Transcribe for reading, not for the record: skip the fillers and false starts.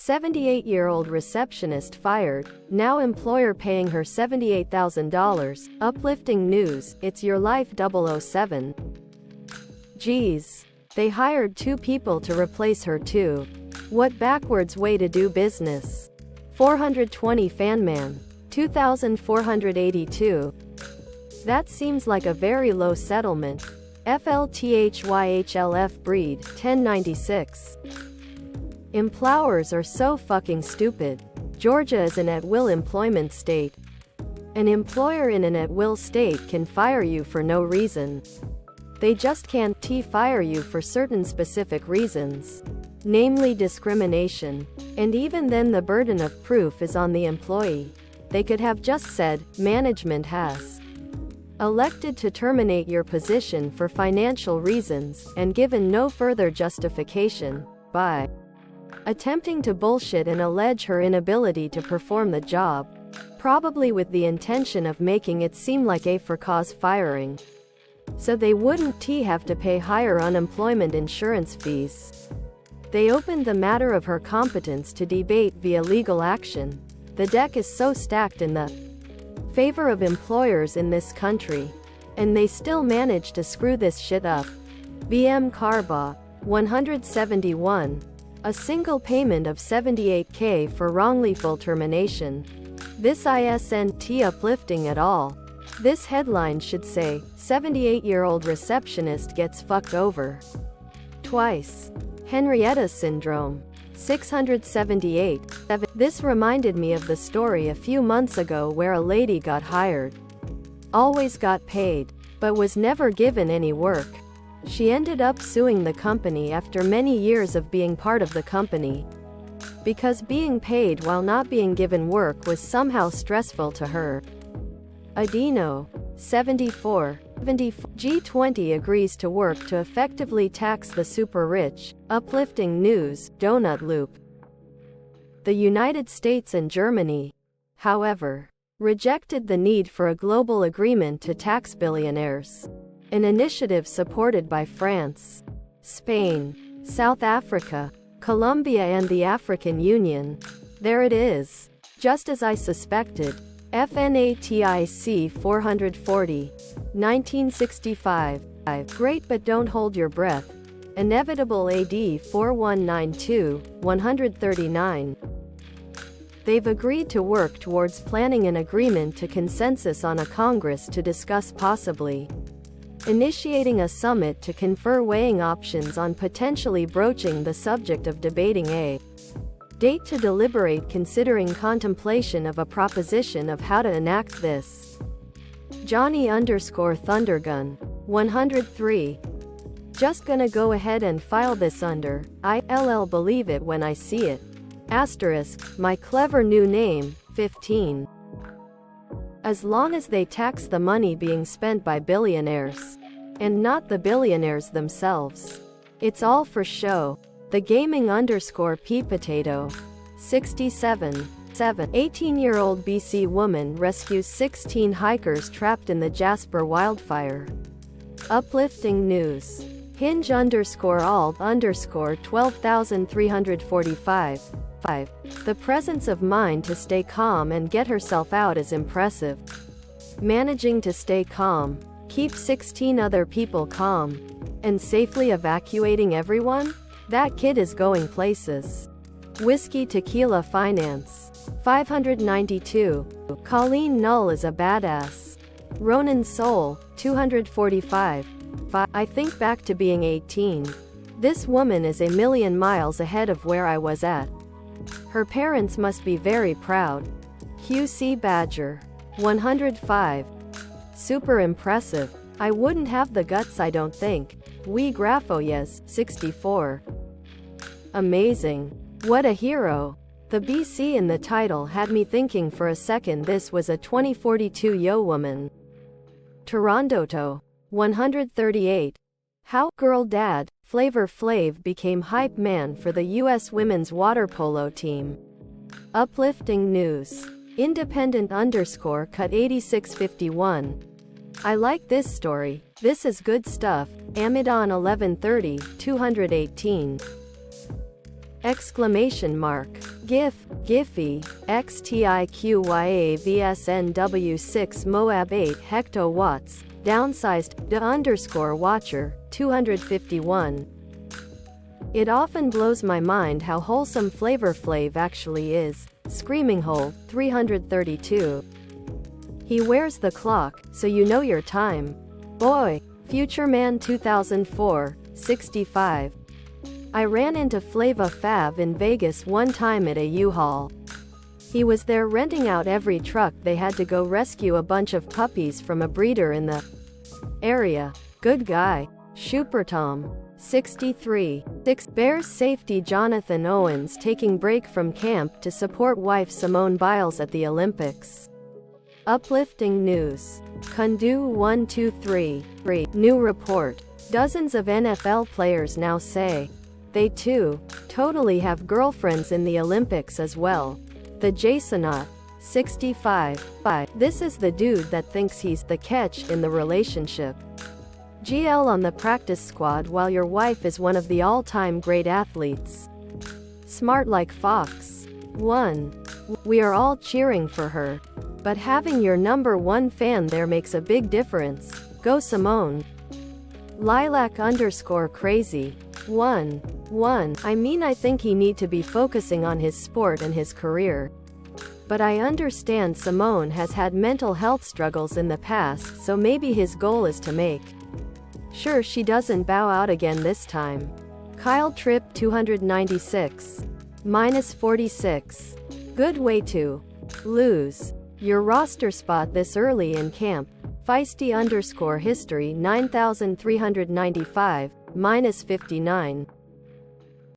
78-year-old receptionist fired, now employer paying her $78,000. Uplifting news, it's your life 007. Geez. They hired 2 people to replace her too. What backwards way to do business. 420 Fanman. 2,482. That seems like a very low settlement. FLTHYHLF breed, 1096. Employers are so fucking stupid. Georgia is an at-will employment state. An employer in an at-will state can fire you for no reason. They just can't fire you for certain specific reasons. Namely discrimination. And even then the burden of proof is on the employee. They could have just said, management has elected to terminate your position for financial reasons, and given no further justification, by attempting to bullshit and allege her inability to perform the job, probably with the intention of making it seem like a for-cause firing. So they wouldn't have to pay higher unemployment insurance fees. They opened the matter of her competence to debate via legal action. The deck is so stacked in the favor of employers in this country. And they still manage to screw this shit up. BM Carbaugh, 171. A single payment of $78K for wrongful termination. This isn't uplifting at all. This headline should say, 78-year-old receptionist gets fucked over twice. Henrietta syndrome. 678. This reminded me of the story a few months ago where a lady got hired, always got paid, but was never given any work. She ended up suing the company after many years of being part of the company, because being paid while not being given work was somehow stressful to her. Adino. 74. G20 agrees to work to effectively tax the super rich. Uplifting news, Donut Loop. The United States and Germany, however, rejected the need for a global agreement to tax billionaires. An initiative supported by France, Spain, South Africa, Colombia and the African Union. There it is. Just as I suspected. FNATIC 440. 1965. Great but don't hold your breath. Inevitable AD 4192, 139. They've agreed to work towards planning an agreement to consensus on a Congress to discuss possibly initiating a summit to confer weighing options on potentially broaching the subject of debating a date to deliberate considering contemplation of a proposition of how to enact this. Johnny_Thundergun. 103. Just gonna go ahead and file this under, ILL believe it when I see it. Asterisk, my clever new name, 15. As long as they tax the money being spent by billionaires. And not the billionaires themselves. It's all for show. The gaming_P potato. 67. 18-year-old BC woman rescues 16 hikers trapped in the Jasper wildfire. Uplifting news. Hinge_alt_12,345. The presence of mind to stay calm and get herself out is impressive. Managing to stay calm, keep 16 other people calm, and safely evacuating everyone? That kid is going places. Whiskey Tequila Finance. 592. Colleen Null is a badass. Ronan Soul. 245. I think back to being 18. This woman is a million miles ahead of where I was at. Her parents must be very proud. QC Badger. 105. Super impressive. I wouldn't have the guts, I don't think. We Graphoyes. 64. Amazing. What a hero. The BC in the title had me thinking for a second this was a 2042 yo woman. Toronto. 138. How Girl Dad, Flavor Flav became hype man for the U.S. women's water polo team. Uplifting news. Independent_cut 8651. I like this story. This is good stuff. Amidon 1130, 218. Exclamation mark. GIF, Giphy, XTIQYAVSNW6 Moab 8 hectowatts, downsized, _watcher, 251. It often blows my mind how wholesome Flavor Flav actually is. Screaming Hole, 332. He wears the clock, so you know your time. Boy. Future Man 2004, 65. I ran into Flava Flav in Vegas one time at a U-Haul. He was there renting out every truck they had to go rescue a bunch of puppies from a breeder in the area. Good guy. Super Tom, 63. 6. Bears safety Jonathan Owens taking break from camp to support wife Simone Biles at the Olympics. Uplifting news. Kundu 123. New report. Dozens of NFL players now say they too totally have girlfriends in the Olympics as well. The Jasonaut, 65. This is the dude that thinks he's the catch in the relationship. GL on the practice squad while your wife is one of the all-time great athletes. Smart like Fox. 1. We are all cheering for her. But having your number one fan there makes a big difference. Go Simone. Lilac_crazy. 1. I mean I think he need to be focusing on his sport and his career. But I understand Simone has had mental health struggles in the past, so maybe his goal is to make sure she doesn't bow out again this time. Kyle Tripp 296. -46. Good way to lose your roster spot this early in camp. Feisty_history 9395, -59.